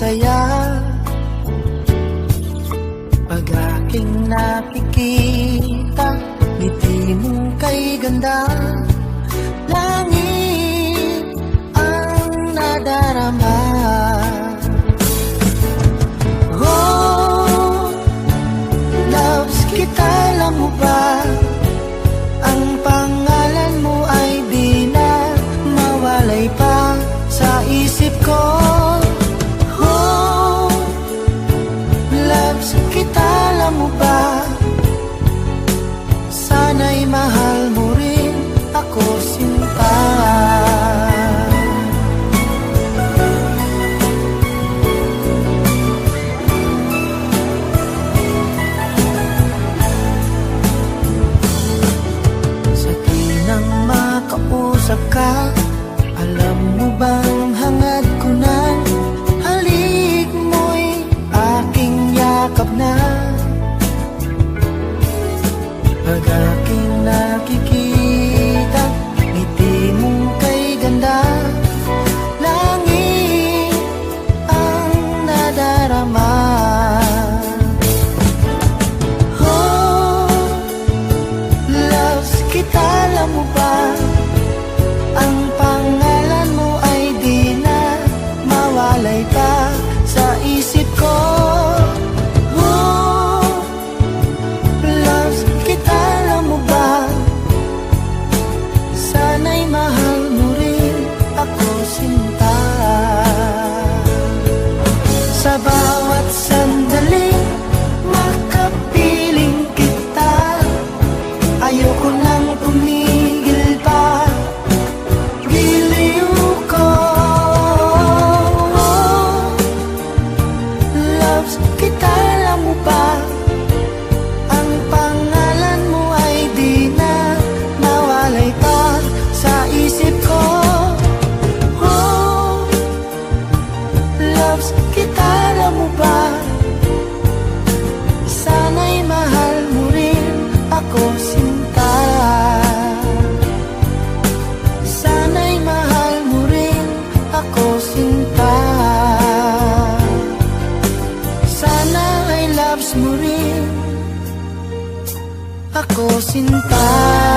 saya pag aking nakikita, ngiti mong kay ganda. Langit ang nadarama. Oh, loves kita, alam mo ba? Ang pangalan mo ay di na mawalay pa sa isip ko. Oh, loves kita, alam mo ba? Sana'y mahal mo rin ako, sinta. Sa tinang makausap ka, alam mo bang hangad ko na halik mo'y aking yakap na. Pag aking nakikita, ngiti mong kay ganda. Langit ang nadarama. Oh, loves kita, alam mo ba? Ang pangalan mo ay di na mawalay pa sa isip ko. Sana'y mahal mo rin ako, sinta. Sa bawat sandali makapiling kita, ayoko nang tumigil pa. Giliw ko, loves kita, alam mo ba? Ang pangalan mo ay di na mawalay pa sa isip ko. Oh, loves kita, alam mo ba? Sana'y mahal mo rin ako, sinta. Sana'y mahal mo rin ako, sinta. Sana ay loves mo rin ako, sinta.